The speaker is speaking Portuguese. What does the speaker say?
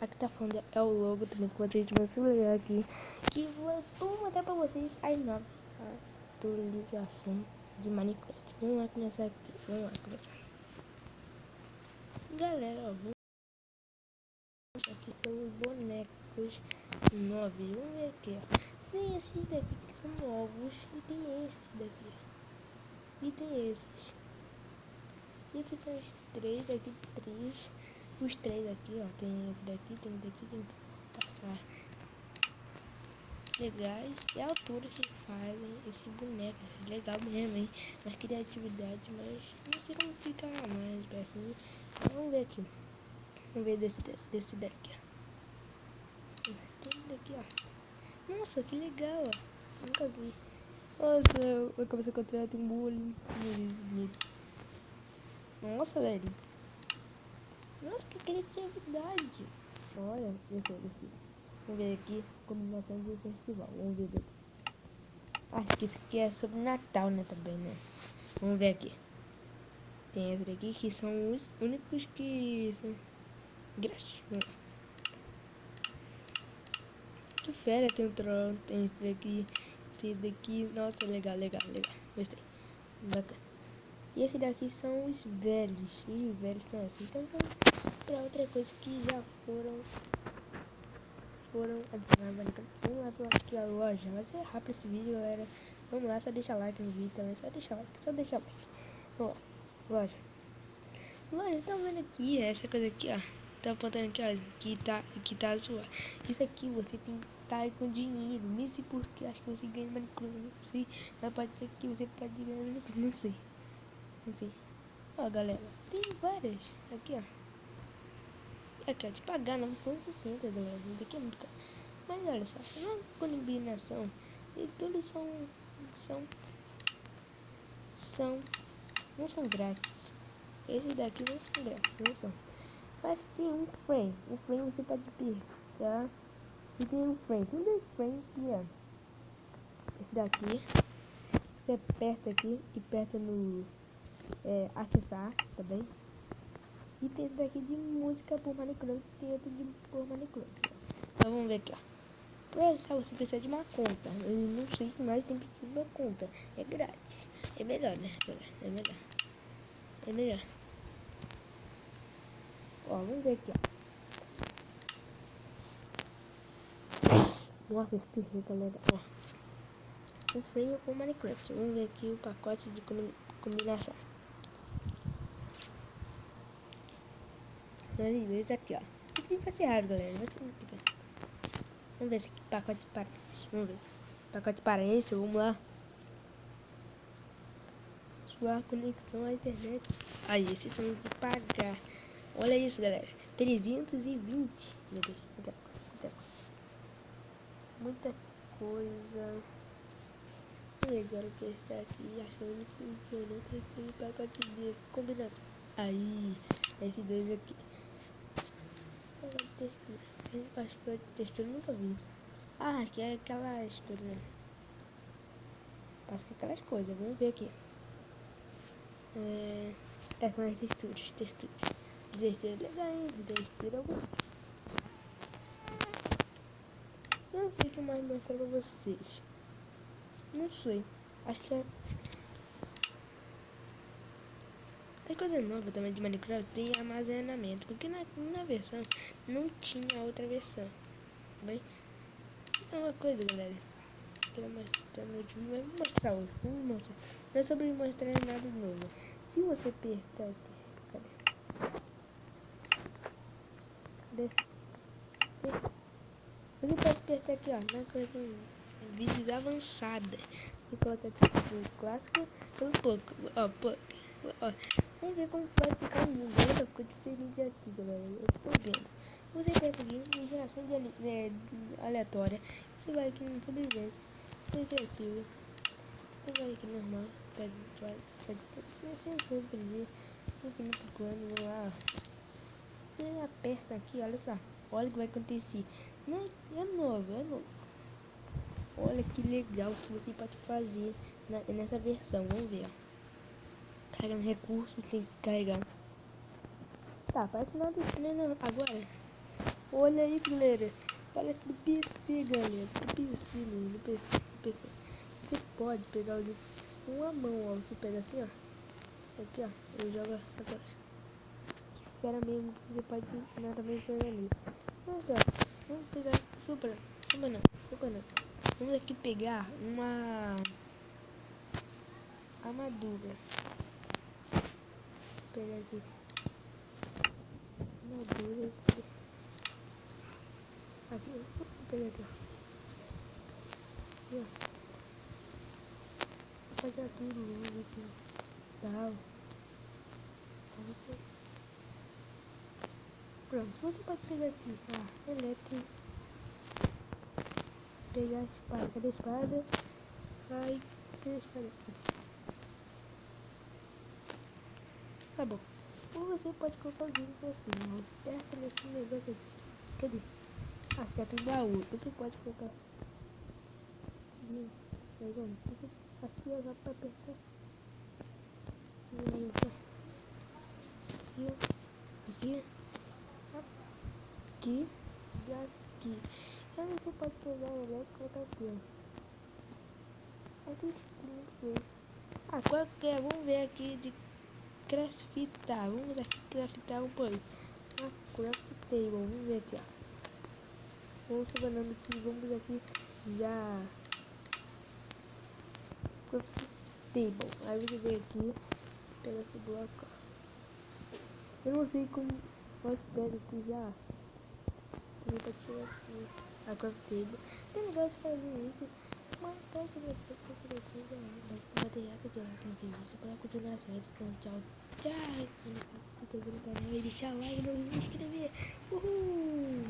Aqui tá falando é o logo também que vocês vão se olhar aqui. Que vou mostrar pra vocês a nova atualização de Minecraft. Vamos lá começar aqui. Vamos lá começar. Galera, ó, vou aqui pelos bonecos novos. Vamos ver aqui, ó. Tem esses daqui que são novos. E tem esse daqui. E tem esses. E esses são os três aqui, três. Os três aqui, ó. Tem esse daqui, tem daqui, tem que passar. Legais e a altura que fazem esses bonecos. Legal mesmo, hein? Mas criatividade, mas não sei como fica mais assim. Vamos ver aqui. Vamos ver desse daqui, ó. Tem daqui, ó. Nossa, que legal, ó. Nunca vi. Nossa, eu comecei a encontrar tem bullying. Nossa, velho. Nossa, que criatividade. Olha, esse. Vamos ver aqui, combinação de festival. Vamos ver aqui. Acho que isso aqui é sobre Natal, né, também, né? Vamos ver aqui. Tem esse daqui que são os únicos que são grátis. Que fera, tem o troll, tem esse daqui, tem esse daqui. Nossa, legal. Gostei. Bacana. E esse daqui são os velhos. E os velhos são assim. Então vamos pra outra coisa que já foram adicionadas. Vamos lá pra aqui a loja. Vai ser rápido esse vídeo, galera. Vamos lá, só deixa like no vídeo também. Só deixa like. Vamos lá. Loja, tá vendo aqui, essa coisa aqui, ó. Tá apontando aqui, ó, que tá zoado. Isso aqui você tem que estar com dinheiro. Nem sei porque, acho que você ganha Minecraft, não sei. Mas pode ser que você pode ganhar Minecraft, não sei. Ó, galera, tem várias. Aqui, ó. Aqui, ó, de pagar 960, galera. Isso aqui é muito caro. Mas olha só, uma combinação. E todos não são grátis. Esses daqui não são grátis, não são. Mas tem um frame. Um frame você pode pegar. E tem um frame. Tem dois frames que é. Esse daqui. Você aperta aqui e aperta no acessar também. E tem esse daqui de música por Minecraft. Tem outro de por Minecraft. Então vamos ver aqui, ó. Pra acessar você precisa de uma conta. Eu não sei mais tem precisa de uma conta. É grátis. É melhor, né, galera? É melhor. Ó, vamos ver aqui, ó. Nossa, espirrei, galera. Ó. Um freio com Minecraft. Vamos ver aqui o pacote de combinação. Esse aqui, ó. Esse vídeo vai ser raro, galera. Vamos ver esse aqui, pacote de parênteses. Vamos ver. Pacote de parênteses, vamos lá. Sua conexão à internet. Aí, esses são de pagar. Olha isso, galera. 320. Meu Deus, muita coisa. Legal que está aqui, achando que eu não tenho pacote de combinação. Aí, esses dois aqui. Textura. Acho que a textura eu nunca vi. Ah, aqui é aquelas coisas, né? Parece que é aquelas coisas. Vamos ver aqui. Essas são as texturas. Textura legal, hein? Textura eu gosto. Não sei o que mais mostrar pra vocês. Não sei. Acho que a coisa nova também de Minecraft tem armazenamento. Porque na versão não tinha outra versão. Bem, isso é uma coisa, galera. Quero mostrar no último, mas vou mostrar hoje. Vamos mostrar. Não é sobre mostrar nada de novo. Se você apertar aqui, cadê? Você pode apertar aqui, ó, na coisa vídeos avançada. E colocar tipo clássico pelo pouco. Ó, vamos ver como vai ficar o mundo. Olha, ficou diferente aqui, galera. Eu tô vendo. Você aperta aqui em geração aleatória. Você vai aqui no sobrevivência. Criativo. Você vai aqui normal. Pega sem surpreender. Infinito plano, vamos lá. Você aperta aqui, olha só. Olha o que vai acontecer. Não, é novo. Olha que legal que você pode fazer nessa versão. Vamos ver, ó. Carregando recursos, tem que carregar. Tá, parece nada estranho agora. Olha isso, galera. Parece do PC, galera. Do PC, mesmo. Do PC, do PC. Você pode pegar o livro com uma mão, ó. Você pega assim, ó. Aqui, ó. Eu jogo agora. Espera mesmo que você pode ensinar também seu amigo. Mas, ó. Vamos pegar super. Super não. Super não. Vamos aqui pegar uma armadura. Vou pegar aqui. Armadura. Aqui. Vou pegar aqui, ó. Aqui, ó. Vou fazer tudo. Vamos ver se tal. Pronto, você pode pegar aqui, elétrico, pegar a espada, cadê a espada? Ai, cadê a espada? Tá bom. Ou você pode colocar os itens assim, ó, você aperta nesse negócio aqui. Cadê? Ah, você aperta no baú, você pode colocar aqui, ó, já pra apertar. E aí, aqui, ó, aqui, aqui e aqui. Aí você pode pegar o elétrico e colocar aqui, ó. Aqui, muito. Ah, qualquer, vamos ver aqui de craftar. Vamos aqui craftar um pães. Craft table, vamos ver aqui, ó. Vamos separando aqui, vamos aqui já. Craft table. Aí você vem aqui, pega esse bloco, ó. Eu não sei como nós pega aqui já. Também pode pegar assim. A craft table. Tem negócio de fazer isso. Mas pode ser material quer dizer isso para continuar a série. Então, tchau, tchau. Se inscrever no canal e deixar o like e não se inscrever. Uhul!